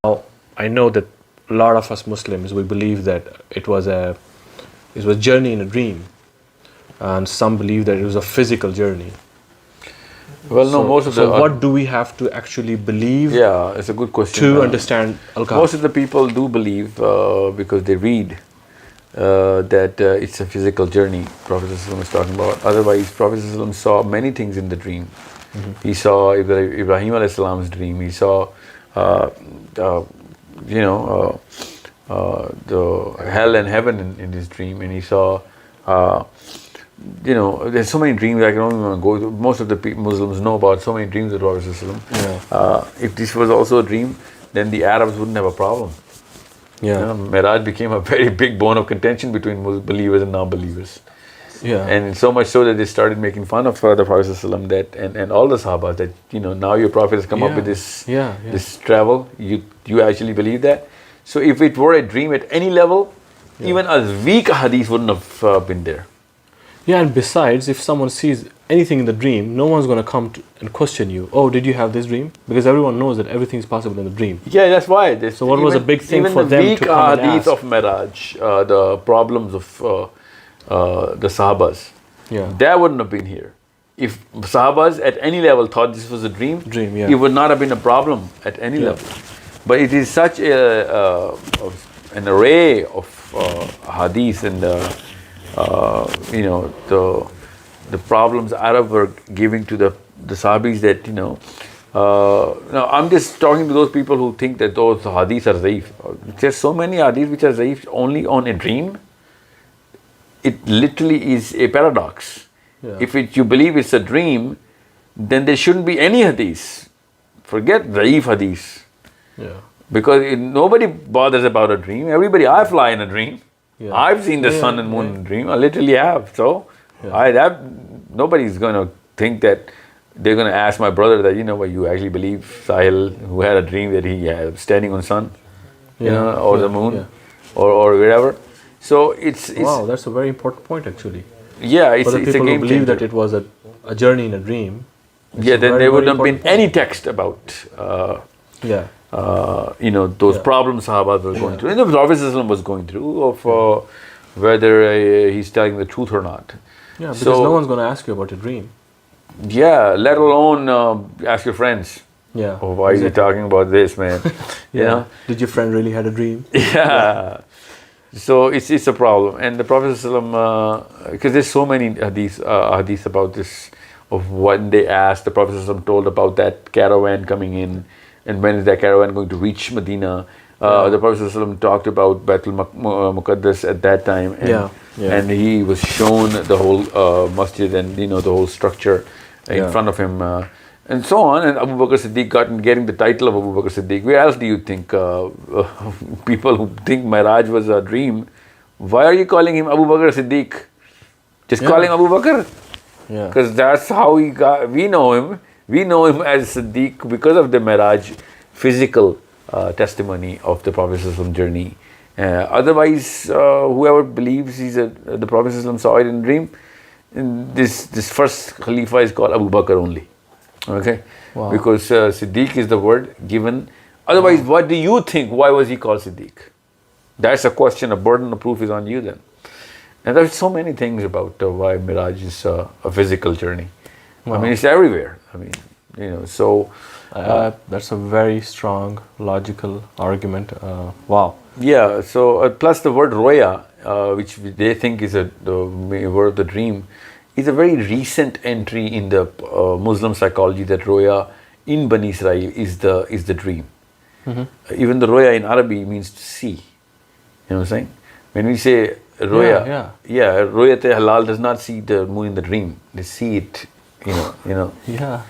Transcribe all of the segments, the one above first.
I know that a lot of us Muslims, we believe that it was journey in a dream, and some believe that it was a physical journey. Well, no, most of the... what do we have to actually believe? Yeah, it's a good question. To understand Al-Kahf. Most of the people do believe, because they read, that it's a physical journey Prophet ﷺ is talking about. Otherwise, Prophet ﷺ saw many things in the dream. He saw Ibrahim alayhi salam's dream. He saw, the hell and heaven in his dream, and he saw, there's so many dreams I can only even go. Most of the Muslims know about so many dreams of the Prophet ﷺ. If this was also a dream, then the Arabs wouldn't have a problem. Miraj became a very big bone of contention between believers and non-believers. And so much so that they started making fun of the Prophet ﷺ, that and all the Sahabas, that now your Prophet has come up with this this travel. You actually believe that? So if it were a dream at any level, even a weak hadith wouldn't have been there. Yeah, and besides, if someone sees anything in the dream, no one's going to come and question you. Oh, did you have this dream? Because everyone knows that everything is possible in the dream. Yeah, that's why. So what was a big thing for them to come and ask? Even the weak hadith of Miraj, the problems of the Sahabas, that wouldn't have been here. If Sahabas at any level thought this was a dream, it would not have been a problem at any level. But it is such an array of hadith and the problems Arab were giving to the Sahabis, that now I'm just talking to those people who think that those hadiths are zaif. There's so many hadiths which are zaif only on a dream. It literally is a paradox. If you believe it's a dream, then there shouldn't be any hadiths. Forget zaif hadiths. Because nobody bothers about a dream. I fly in a dream. I've seen the sun and moon in a dream. I literally have. So nobody's going to think that they're going to ask my brother that, you actually believe Sahil, who had a dream that he was standing on sun, or the moon, or wherever. So it's wow, that's a very important point actually. Yeah, it's a game changer. For the people who believe that it was a journey in a dream. Then there wouldn't have been any text about those problems Sahabas were going through. And the Prophet ﷺ was going through of whether he's telling the truth or not. Yeah, because no one's going to ask you about your dream. Yeah, let alone ask your friends. Yeah. Oh, why are you talking about this, man? Did your friend really had a dream? Yeah. So it's a problem. And the Prophet ﷺ, because there's so many hadith about this, of when they asked, the Prophet ﷺ told about that caravan coming in, and when is that caravan going to reach Medina. The Prophet ﷺ talked about Baitul Muqaddas at that time, and he was shown the whole masjid and the whole structure in front of him, and so on. And Abu Bakr Siddiq getting the title of Abu Bakr Siddiq. Where else do you think people who think Miraj was a dream? Why are you calling him Abu Bakr Siddiq? Just call him Abu Bakr, because that's how he got. We know him. We know him as Siddiq because of the Miraj physical testimony of the Prophet ﷺ journey. Otherwise, whoever believes the Prophet ﷺ saw it in a dream, this first Khalifa is called Abu Bakr only. Okay? Wow. Because Siddiq is the word given. Otherwise, what do you think? Why was he called Siddiq? That's a question. A burden of proof is on you then. And there's so many things about why Miraj is a physical journey. Wow. I mean, it's everywhere. I mean, so... that's a very strong, logical argument. Wow. Yeah, so plus the word roya, which they think is the word of the dream, is a very recent entry in the Muslim psychology, that roya in Bani Israel is the dream. Even the roya in Arabic means to see. You know what I'm saying? When we say roya, roya te halal does not see the moon in the dream. They see it, Yeah.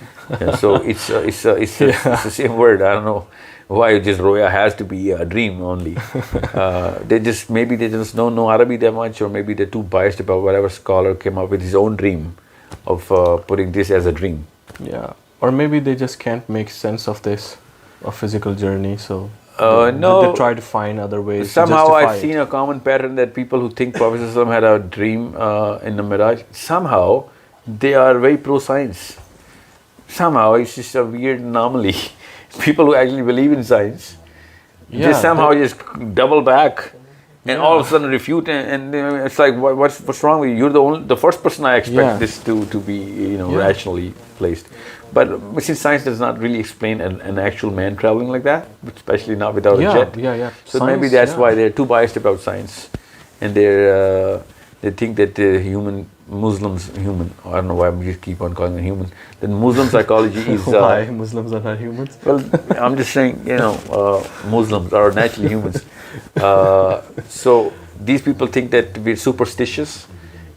So it's the same word. I don't know why just roya has to be a dream only. They just don't know Arabic that much, or maybe they're too biased about whatever scholar came up with his own dream of putting this as a dream. Yeah, or maybe they just can't make sense of this, a physical journey. So no, they try to find other ways. Somehow to justify I've seen a common pattern that people who think Prophet ﷺ had a dream in the Miraj, somehow they are very pro-science. Somehow it's just a weird anomaly. People who actually believe in science Yeah, They somehow just double back and all of a sudden refute, and it's like, what's wrong with you? You're the first person I expect this to be, rationally placed. But since science does not really explain an actual man traveling like that, especially not without a jet. So Science, maybe that's why they're too biased about science, and they think that Muslims, I don't know why we just keep on calling them human. Then Muslim psychology is why Muslims are not humans. well, I'm just saying, Muslims are naturally humans. So these people think that we're superstitious,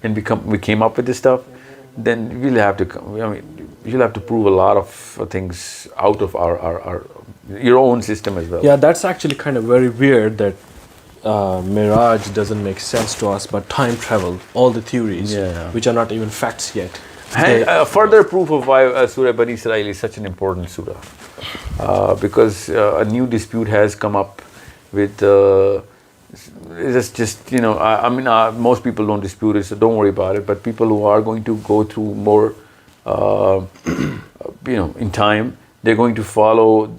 and we came up with this stuff. Then we'll have to. You'll have to prove a lot of things out of your own system as well. Yeah, that's actually kind of very weird that Mirage doesn't make sense to us, but time travel, all the theories, which are not even facts yet. And further proof of why Surah Bani Israel is such an important surah, because a new dispute has come up with. It's just most people don't dispute it, so don't worry about it. But people who are going to go through more, in time, they're going to follow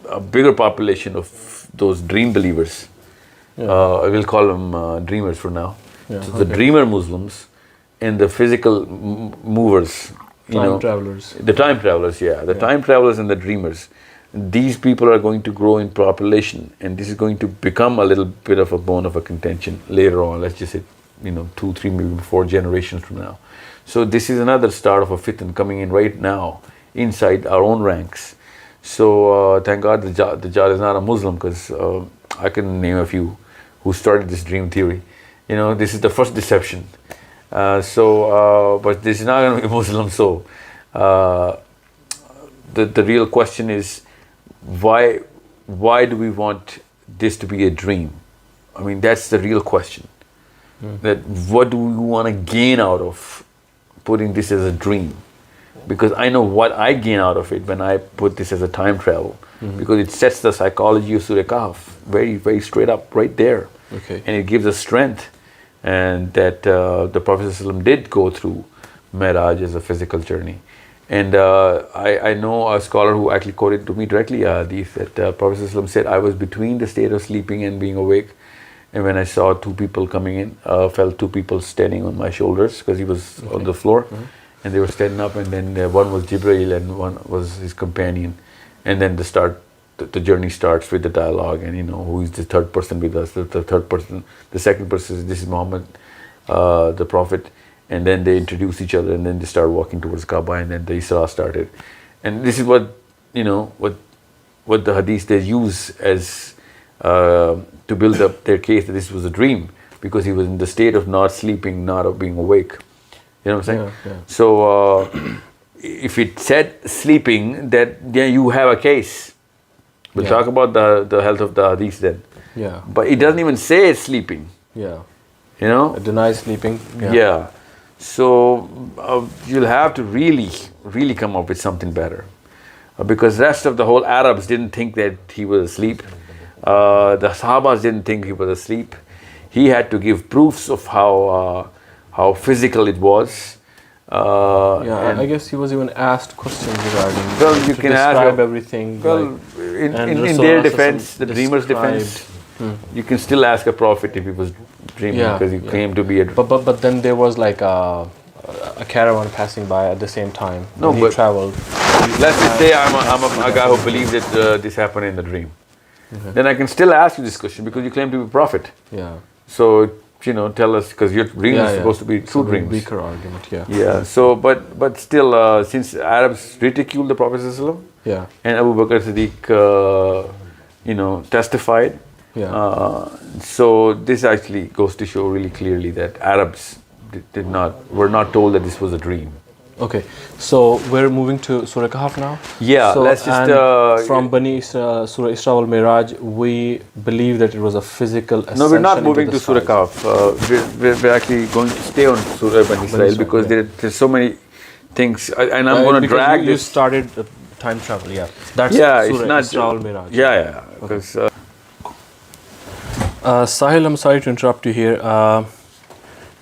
a bigger population of those dream believers. I will call them dreamers for now. So the dreamer Muslims and the physical movers, time travelers. The time travelers, time travelers and the dreamers. These people are going to grow in population, and this is going to become a little bit of a bone of a contention later on. Let's just say, 2, 3, maybe 4 generations from now. So this is another start of a fitna coming in right now inside our own ranks. So thank God the Jad is not a Muslim, because I can name a few who started this dream theory. This is the first deception. But this is not going to be Muslim. So the real question is, why do we want this to be a dream? I mean, that's the real question. That what do we want to gain out of putting this as a dream? Because I know what I gain out of it when I put this as a time travel. Because it sets the psychology of Surah Kahf very, very straight up right there. Okay. And it gives us strength. And that the Prophet ﷺ did go through Miraj as a physical journey. And I know a scholar who actually quoted to me directly a hadith that Prophet ﷺ said, I was between the state of sleeping and being awake. And when I saw 2 people coming in, felt 2 people standing on my shoulders, because he was on the floor. And they were standing up, and then one was Jibreel and one was his companion. And then the journey starts with the dialogue, and who is the third person with us? The second person is, this is Muhammad, the Prophet. And then they introduce each other, and then they start walking towards Kaaba, and then the Isra started. And this is what the hadith they use as to build up their case that this was a dream, because he was in the state of not sleeping, not of being awake. You know what I'm saying? Yeah. So if it said sleeping, then you have a case. We'll talk about the health of the hadith then. Yeah. But it doesn't even say sleeping. Yeah. It denies sleeping. Yeah. So you'll have to really, really come up with something better, because the rest of the whole Arabs didn't think that he was asleep. The Sahabas didn't think he was asleep. He had to give proofs of how physical it was. I guess he was even asked questions regarding. Well, you can describe everything. Well, in their defense, the dreamer's defense, you can still ask a prophet if he was dreaming, because he claimed to be a. But then there was like a caravan passing by at the same time. No, he but traveled. Let's just say I'm a guy who believes that this happened in the dream. Okay. Then I can still ask you this question, because you claim to be a prophet. Yeah. So tell us, because your dream is supposed to be true dreams. Weaker argument, Yeah. So, but still, since Arabs ridiculed the Prophet ﷺ, and Abu Bakr Siddiq, testified. So this actually goes to show really clearly that Arabs were not told that this was a dream. Okay, so we're moving to Surah Kahf now. Yeah, so, let's just from Bani Surah Isra wal Miraj, we believe that it was a physical ascension. No, we're not moving to Surah Kahf. We're actually going to stay on Surah Bani Israel, because there's so many things, and I'm going to drag you this. started time travel, That's Surah it's not Isra wal Miraj. Because. Sahil, I'm sorry to interrupt you here.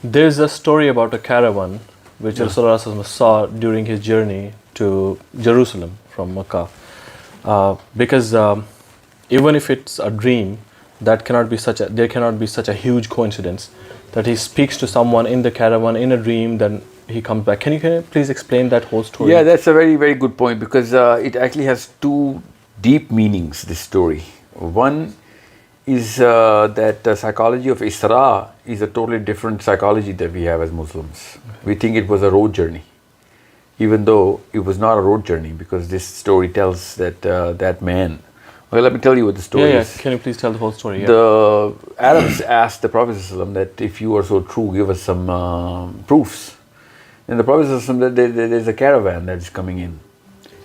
There's a story about a caravan which Rasulullah saw during his journey to Jerusalem from Makkah. Because even if it's a dream, that cannot be such a there cannot be such a huge coincidence that he speaks to someone in the caravan in a dream, then he comes back. Can you please explain that whole story? Yeah, that's a very, very good point, because it actually has two deep meanings, this story. One is that the psychology of Isra is a totally different psychology that we have as Muslims. We think it was a road journey, even though it was not a road journey, because this story tells that that man. Well, let me tell you what the story is. Can you please tell the whole story? The Arabs asked the Prophet ﷺ that if you are so true, give us some proofs. And the Prophet ﷺ said there's a caravan that's coming in,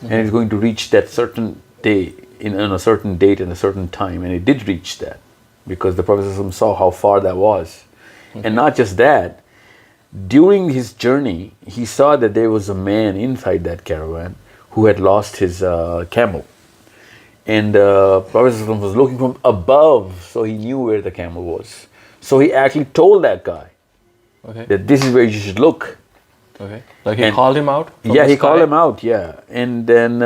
and it's going to reach that certain day on a certain date and a certain time, and it did reach that, because the Prophet ﷺ saw how far that was. And not just that, during his journey, he saw that there was a man inside that caravan who had lost his camel. And Prophet ﷺ was looking from above, so he knew where the camel was. So he actually told that guy that this is where you should look. Okay. Like he called him out? Yeah, he called him out, yeah. And then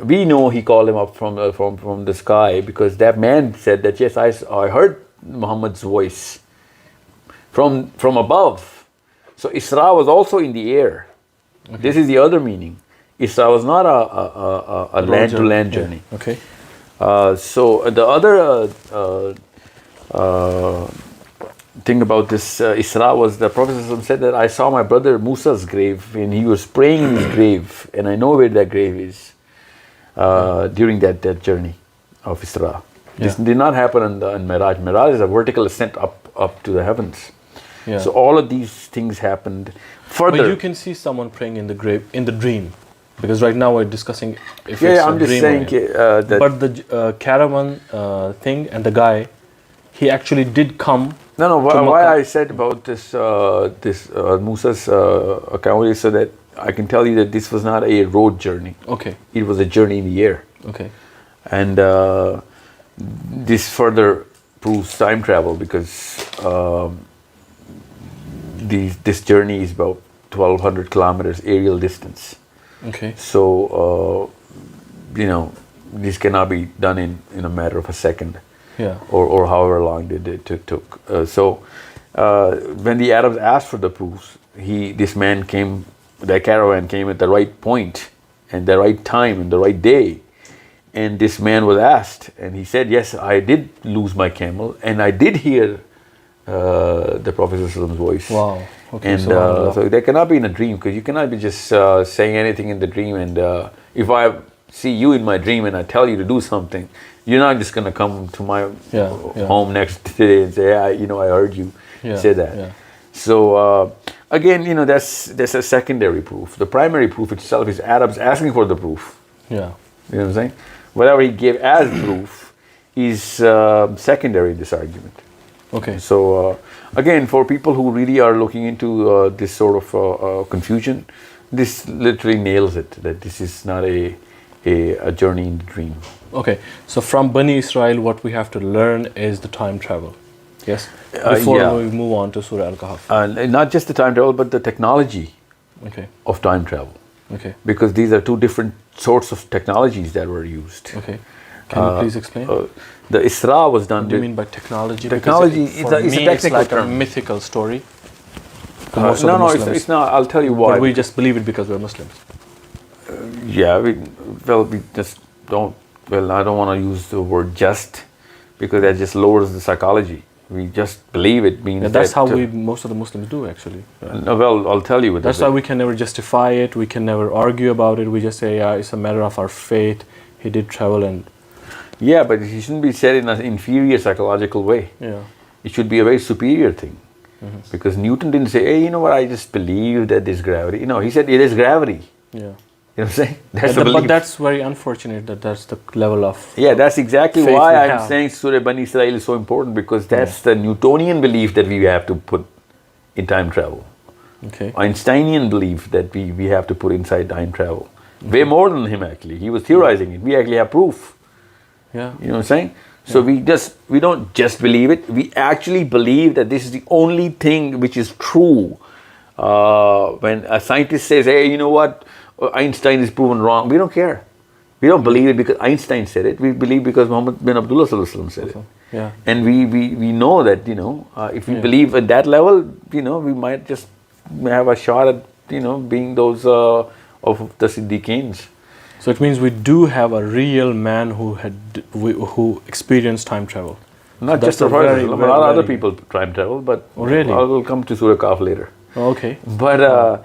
we know he called him up from the sky, because that man said that, yes, I heard Muhammad's voice from above. So Isra was also in the air. Okay. This is the other meaning. Isra was not a land-to-land journey. Yeah. Okay. So the other thing about this Isra was the Prophet ﷺ said that I saw my brother Musa's grave, and he was praying in his grave, and I know where that grave is during that journey of Isra. This did not happen in Miraj. Miraj is a vertical ascent up to the heavens. Yeah. So all of these things happened further. But you can see someone praying in the grave in the dream, because right now we're discussing if it's I'm a just dream saying that. But the caravan thing and the guy, he actually did come. No. Why I said about this Musa's account is so that I can tell you that this was not a road journey. Okay. It was a journey in the air. Okay. And this further proves time travel, because this journey is about 1,200 kilometers aerial distance. Okay. So this cannot be done in a matter of a second. Yeah. Or however long it took. So when the Arabs asked for the proofs, that caravan came at the right point and the right time and the right day. And this man was asked, and he said, yes, I did lose my camel, and I did hear the Prophet's voice. Wow. Okay. And so that cannot be in a dream, because you cannot be just saying anything in the dream. And if I see you in my dream and I tell you to do something, you're not just going to come to my home next day and say, I heard you say that. Yeah. So again, that's a secondary proof. The primary proof itself is Arabs asking for the proof. Yeah. You know what I'm saying? Whatever he gave as proof is secondary in this argument. Okay. So again, for people who really are looking into this sort of confusion, this literally nails it, that this is not a journey in the dream. Okay, so from Bani Israel, what we have to learn is the time travel. Yes? Before we move on to Surah Al-Kahf. Not just the time travel, but the technology of time travel. Okay. Because these are two different sorts of technologies that were used. Okay. Can you please explain? The Isra was done. What do you mean by technology? Technology is a technical it's like term. A mythical story. No, it's not. I'll tell you why. But we just believe it because we're Muslims. We just don't. Well, I don't want to use the word just, because that just lowers the psychology. We just believe it means that's how most of the Muslims do, actually. Well, I'll tell you. That's why we can never justify it. We can never argue about it. We just say, it's a matter of our faith. He did travel and... Yeah, but it shouldn't be said in an inferior psychological way. Yeah. It should be a very superior thing. Mm-hmm. Because Newton didn't say, hey, you know what, I just believe that there's gravity. No, he said it is gravity. Yeah. You know what I'm saying? That's the belief. But that's very unfortunate that that's the level of... Yeah, that's exactly why I'm saying Surah Bani Israel is so important, because that's the Newtonian belief that we have to put in time travel. Okay. Einsteinian belief that we have to put inside time travel. Way more than him, actually. He was theorizing it. We actually have proof. Yeah. You know what I'm saying? So we don't just believe it. We actually believe that this is the only thing which is true. When a scientist says, hey, you know what? Einstein is proven wrong. We don't care. We don't believe it because Einstein said it. We believe because Muhammad bin Abdullah Sallallahu Alaihi Wasallam said it. Yeah. And we know that, if we Yeah. believe at that level, we might just have a shot at, being those of the Siddiqeens. So it means we do have a real man who experienced time travel. Not So just that's the a Prophet. very, A very, lot of other very- people time travel, but Oh, really? I will come to Surah Kahf later. Okay. But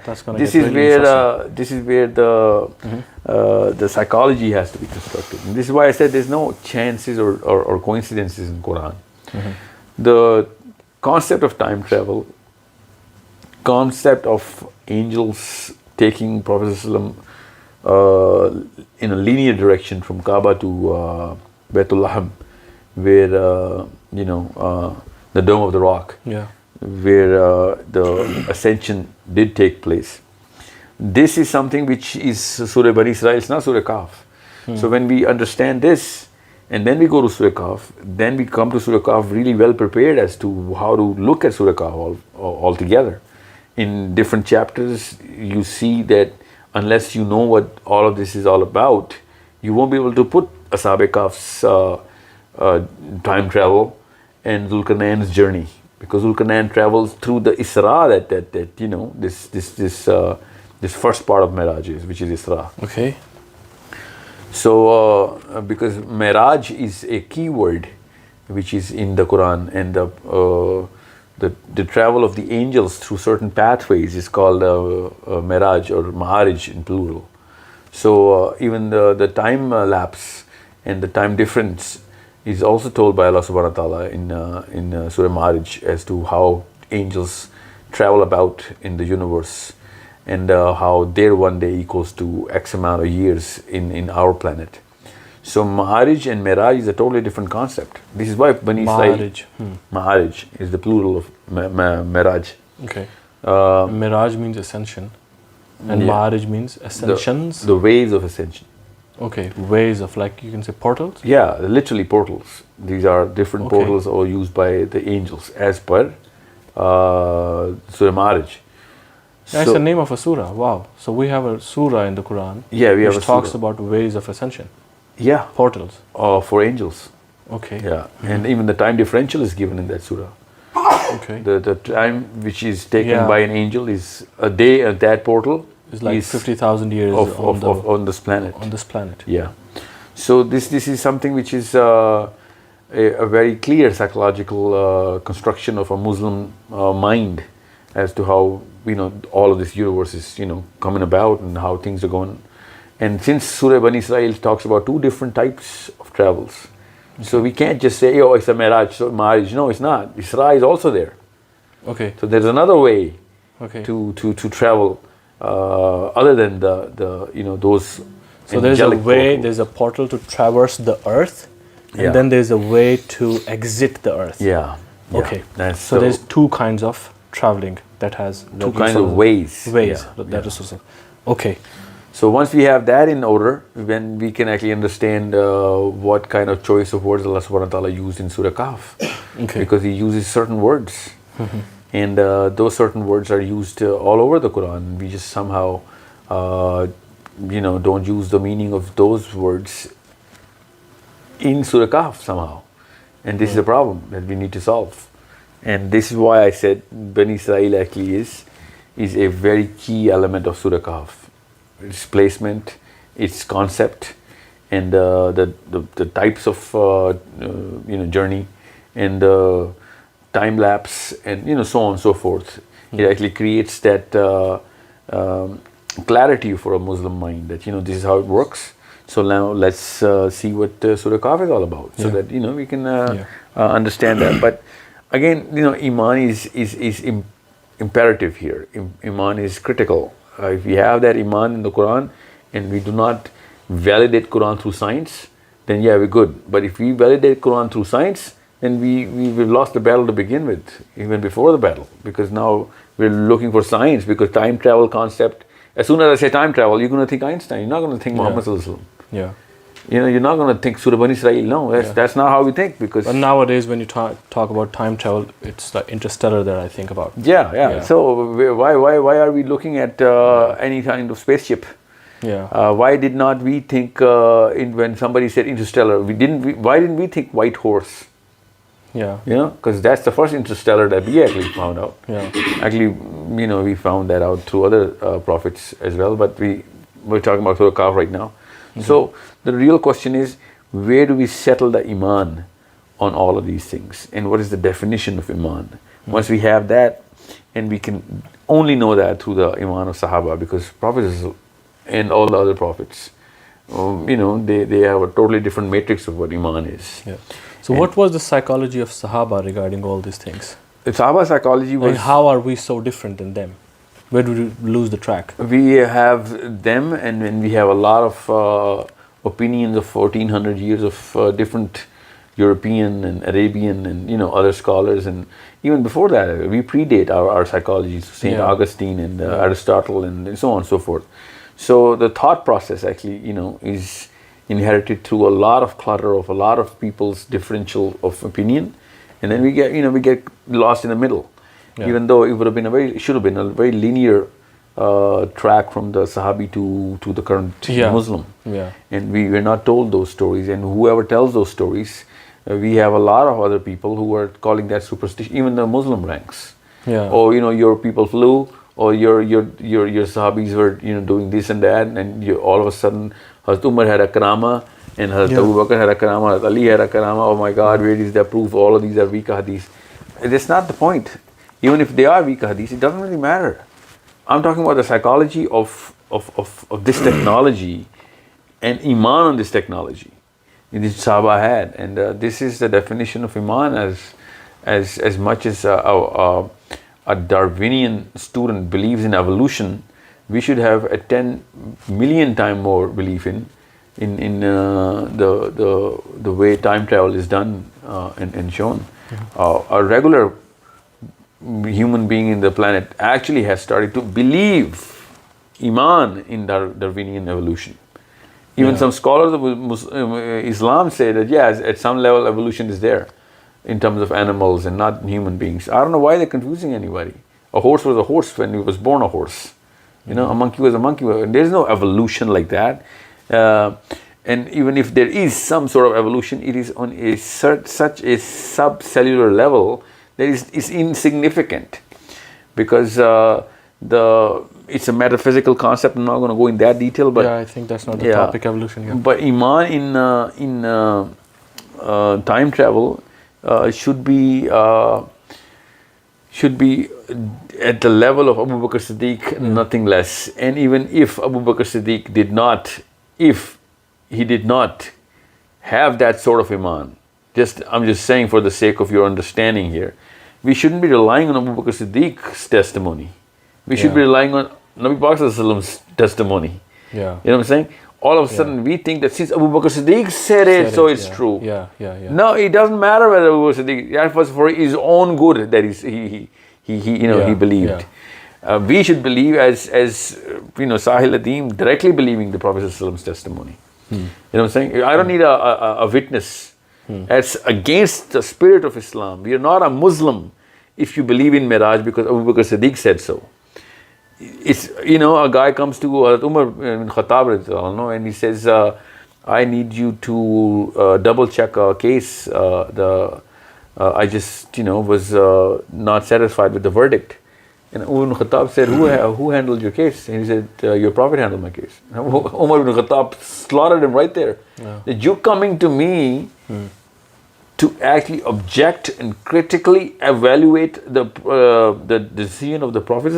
That's gonna this get is really where interesting. this is where the psychology has to be constructed. And this is why I said there's no chances or coincidences in Quran. The concept of time travel, concept of angels taking Prophet ﷺ, in a linear direction from Kaaba to Baitul Laham, where the Dome of the Rock, Yeah. where the ascension did take place. This is something which is Surah Bani Israel, it's not Surah Kahf. So when we understand this, and then we go to Surah Kahf, then we come to Surah Kahf really well prepared as to how to look at Surah Kahf altogether. In different chapters, you see that unless you know what all of this is all about, you won't be able to put Ashab Kahf's time travel and Zulkarnain's journey, because Zulkarnain travels through the Isra this first part of Miraj is, which is Isra. Okay. So because Miraj is a key word which is in the Quran, and the travel of the angels through certain pathways is called Miraj or Ma'arij in plural. So even the time lapse and the time difference is also told by Allah subhanahu wa ta'ala in Surah Ma'arij as to how angels travel about in the universe, and how their one day equals to X amount of years in our planet. So Ma'arij and Miraj is a totally different concept. This is why Bani Israel, Ma'arij. Ma'arij is the plural of Miraj. Okay. Miraj means ascension, and Yeah. Ma'arij means ascensions. The ways of ascension. Okay, ways of, like, you can say portals. Yeah, literally portals. These are different Okay. portals all used by the angels as per Surah Ma'arij. That's the name of a surah. Wow. So we have a surah in the Quran. Yeah, we have which a talks surah. about ways of ascension, Yeah, portals. for angels. Okay. Yeah, and even the time differential is given in that surah. Okay. The time which is taken Yeah. by an angel is a day at that portal It's like 50,000 years on this planet. on this planet. Yeah. So this is something which is a very clear psychological construction of a Muslim mind as to how all of this universe is coming about and how things are going. And since Surah Bani Israel talks about two different types of travels, so we can't just say, oh, it's a Miraj, so Ma'arij. No, it's not. Isra is also there. Okay. So there's another way Okay. to travel other than those. So there's a angelic way, portals. there's a portal to traverse the earth, and Yeah. then there's a way to exit the earth. Yeah. Okay. That's So there's two kinds of traveling that has two kinds of ways. Ways. Yeah, That is also. Okay. So once we have that in order, then we can actually understand what kind of choice of words Allah subhanahu wa ta'ala used in Surah Kahf. Okay. Because He uses certain words. And those certain words are used all over the Quran. We just somehow, don't use the meaning of those words in Surah Kahf somehow. And this is a problem that we need to solve. And this is why I said Bani Israel actually is a very key element of Surah Kahf. Its placement, its concept, and the types of journey, and time lapse, and so on and so forth. It actually creates that clarity for a Muslim mind that this is how it works. So now let's see what Surah Kahf is all about, so that we can understand that. But again, Iman is imperative here. Iman is critical. If we have that Iman in the Quran and we do not validate Quran through science, then we're good. But if we validate Quran through science, then we've lost the battle to begin with, even before the battle, because now we're looking for science, because time travel concept, as soon as I say time travel, you're going to think Einstein, you're not going to think Muhammad Sallallahu Alaihi Wasallam. Yeah. You're not going to think Surah Bani Israel. No, that's not how we think, because But nowadays, when you talk about time travel, it's the interstellar that I think about. yeah. So why are we looking at any kind of spaceship Yeah. Why did not we think when somebody said interstellar? Why didn't we think white horse? Yeah. Because that's the first interstellar that we actually found out. Yeah. Actually, we found that out through other prophets as well, but we're talking about Surah Kahf right now. So the real question is, where do we settle the iman on all of these things, and what is the definition of iman? Once we have that, and we can only know that through the iman of Sahaba, because prophets and all the other prophets, they have a totally different matrix of what iman is. Yeah. So what was the psychology of Sahaba regarding all these things? The Sahaba psychology was... And how are we so different than them? Where do we lose the track? We have them, and then we have a lot of opinions of 1400 years of different European and Arabian and other scholars, and even before that we predate our psychology, Saint Augustine and Aristotle and so on and so forth. So the thought process actually is inherited through a lot of clutter of a lot of people's differential of opinion, and then we get lost in the middle. Even though it should have been a very linear track from the Sahabi to the current Muslim. And we were not told those stories, and whoever tells those stories, we have a lot of other people who are calling that superstition, even the Muslim ranks. Or your people flew, or your Sahabis were doing this and that, and all of a sudden Hazrat Umar had a karama, and Hazrat Abu Bakr had a karama, Hazrat Ali had a karama. Oh my God, where is the proof? All of these are weak hadith. That's not the point. Even if they are weak hadith, it doesn't really matter. I'm talking about the psychology of this technology and iman on this technology. This Sahaba had, and this is the definition of iman. As much as a Darwinian student believes in evolution, we should have a 10 million time more belief in the way time travel is done and shown. A regular human being in the planet actually has started to believe iman in Darwinian evolution. Even some scholars of Islam say that at some level evolution is there in terms of animals and not human beings. I don't know why they're confusing anybody. A horse was a horse when he was born a horse. A monkey was a monkey. There's no evolution like that. And even if there is some sort of evolution, it is on such a subcellular level that is insignificant, because it's a metaphysical concept. I'm not going to go in that detail, but I think that's not the topic, evolution here. But iman in time travel should be at the level of Abu Bakr Siddiq, nothing less. And even if Abu Bakr Siddiq did not have that sort of iman, I'm just saying for the sake of your understanding here, we shouldn't be relying on Abu Bakr Siddiq's testimony. We should be relying on Nabi Pak's testimony. You know what I'm saying? All of a sudden we think that since Abu Bakr Siddiq said it, so it's true. No, it doesn't matter whether Abu Bakr Siddiq, that was for his own good that he believed. We should believe as Sahil, Adeem, directly believing the Prophet's testimony. You know what I'm saying? I don't need a witness. That's against the spirit of Islam. We are not a Muslim if you believe in Miraj because Abu Bakr Siddiq said so. It's, a guy comes to Umar bin Khattab and he says, I need you to double check a case. I just, was not satisfied with the verdict. And Umar bin Khattab said, who handled your case? And he said, your Prophet handled my case. And Umar bin Khattab slaughtered him right there. That you coming to me to actually object and critically evaluate the decision of the Prophet.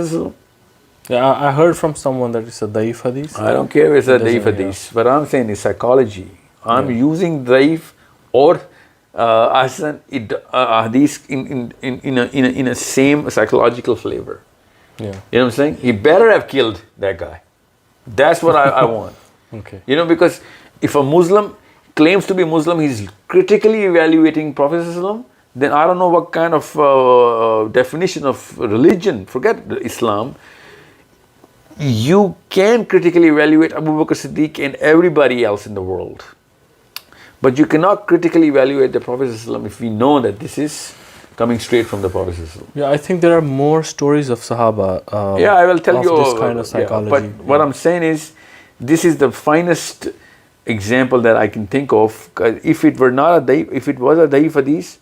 I heard from someone that it's a daif hadith. I don't care if it's a daif hadith, but I'm saying it's psychology. I'm using daif or ahsan hadith in a same psychological flavor. You know what I'm saying? He better have killed that guy. That's what I want. Because if a Muslim claims to be Muslim, he's critically evaluating Prophet, then I don't know what kind of definition of religion, forget Islam. You can critically evaluate Abu Bakr Siddiq and everybody else in the world. But you cannot critically evaluate the Prophet if we know that this is coming straight from the Prophet. I think there are more stories of Sahaba. I will tell you this kind of psychology. But what I'm saying is, this is the finest example that I can think of. If it were not a daif, if it was a daif hadith,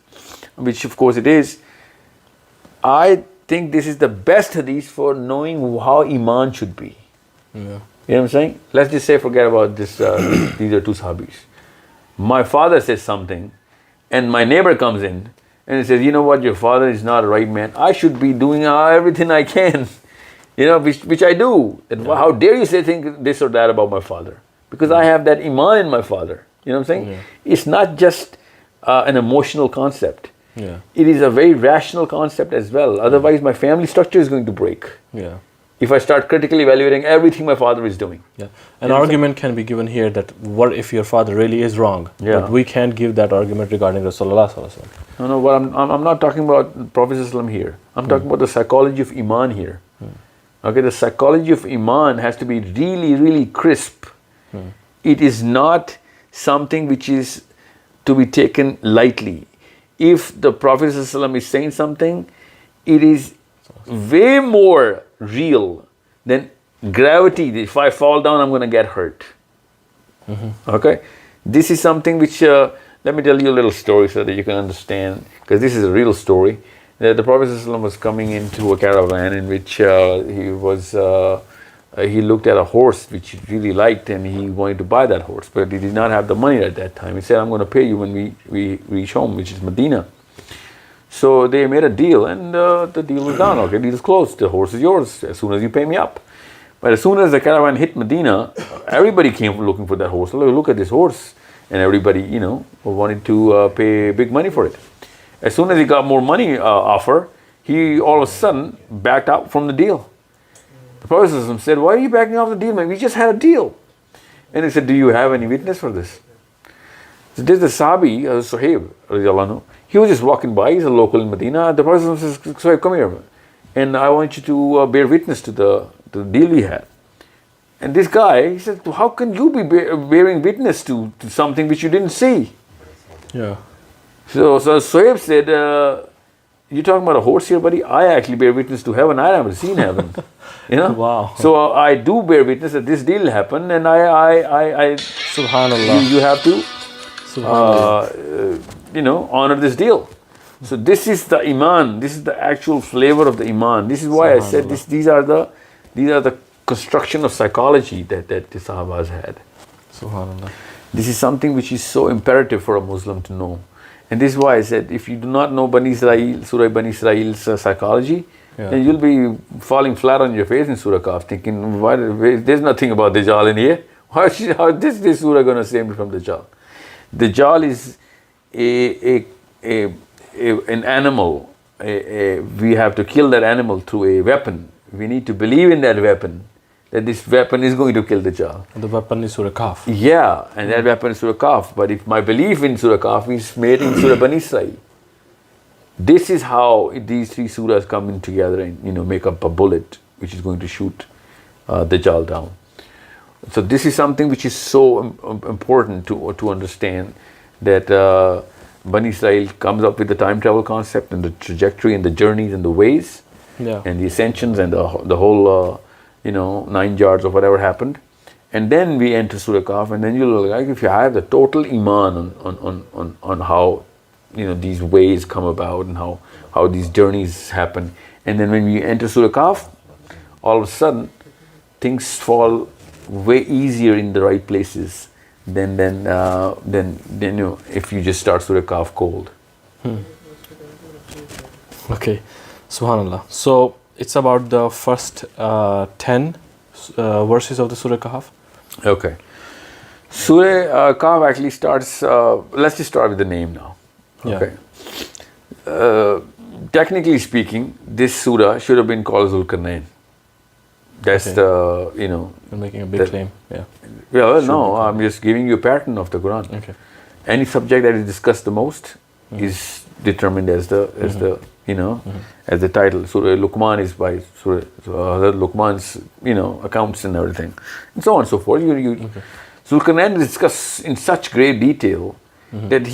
which of course it is, I think this is the best hadith for knowing how iman should be. Yeah. You know what I'm saying? Let's just say, forget about this. These are two sahabis. My father says something, and my neighbor comes in and he says, "You know what? Your father is not a right man. I should be doing everything I can." You know, which I do. And how dare you think this or that about my father? Because I have that iman in my father. You know what I'm saying? Yeah. It's not just an emotional concept. Yeah. It is a very rational concept as well. Otherwise, my family structure is going to break. Yeah. If I start critically evaluating everything my father is doing. Yeah. An argument can be given here that what if your father really is wrong? Yeah. But we can't give that argument regarding Rasulullah sallallahu alaihi wasallam. No, what I'm not talking about Prophet ﷺ here. I'm talking about the psychology of iman here. Okay, the psychology of iman has to be really, really crisp. It is not something which is to be taken lightly. If the Prophet ﷺ is saying something, it is way more real than gravity. If I fall down, I'm going to get hurt. Okay, this is something which. Let me tell you a little story so that you can understand, because this is a real story. The Prophet ﷺ was coming into a caravan in which he looked at a horse which he really liked, and he wanted to buy that horse, but he did not have the money at that time. He said, "I'm going to pay you when we reach home," which is Medina. So they made a deal, and the deal was done. Okay, deal is closed. The horse is yours as soon as you pay me up. But as soon as the caravan hit Medina, everybody came looking for that horse. Look at this horse. And everybody, wanted to pay big money for it. As soon as he got more money offer, he all of a sudden backed out from the deal. The Prophet said, "Why are you backing off the deal, man? We just had a deal." And he said, "Do you have any witness for this?" So there's the Sahabi, Sahil, he was just walking by. He's a local in Medina. The Prophet says, "Sahib, come here, and I want you to bear witness to the deal we had." And this guy, he said, "How can you be bearing witness to something which you didn't see?" Yeah. So Sohaib said, "You're talking about a horse here, buddy? I actually bear witness to heaven. I haven't seen heaven." Wow. So I do bear witness that this deal happened, and I Subhanallah. you have to, Subhanallah. honor this deal. So this is the iman. This is the actual flavor of the iman. This is why I said this. These are the construction of psychology that the Sahabas had. Subhanallah. This is something which is so imperative for a Muslim to know. And this is why I said, if you do not know Surah Bani Israel's psychology, then you'll be falling flat on your face in Surah Kahf, thinking, there's nothing about Dajjal in here. How is this Surah going to save me from Dajjal? Dajjal is an animal. We have to kill that animal through a weapon. We need to believe in that weapon, that this weapon is going to kill Dajjal. The weapon is Surah Kahf. Yeah, and that weapon is Surah Kahf. But if my belief in Surah Kahf is made in Surah Bani Israel, this is how these three surahs come in together and make up a bullet which is going to shoot Dajjal down. So this is something which is so important to understand, that Bani Israel comes up with the time travel concept and the trajectory and the journeys and the ways. Yeah. And the ascensions and the whole, 9 yards of whatever happened. And then we enter Surah Kahf, and then you'll like, if you have the total iman on how, these ways come about and how these journeys happen. And then when we enter Surah Kahf, all of a sudden, things fall way easier in the right places than if you just start Surah Kahf cold. Okay. Subhanallah. So it's about the first 10 verses of the Surah Kahf. Okay. Surah Kahf actually starts, let's just start with the name now. Yeah. Okay. Technically speaking, this surah should have been called Zulkarnain. That's Okay. You're making a big claim. Yeah. Well, no, I'm just giving you a pattern of the Quran. Okay. Any subject that is discussed the most is determined as the as the title. Surah Luqman is by Surah Luqman's accounts and everything, and so on and so forth. Zulkarnain is discussed in such great detail that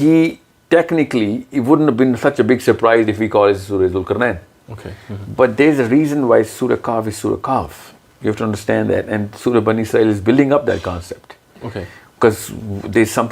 it wouldn't have been such a big surprise if we call it Surah Zulkarnain. Okay. But there's a reason why Surah Kahf is Surah Kahf. You have to understand that. And Surah Bani Israel is building up that concept. Okay. Because there's something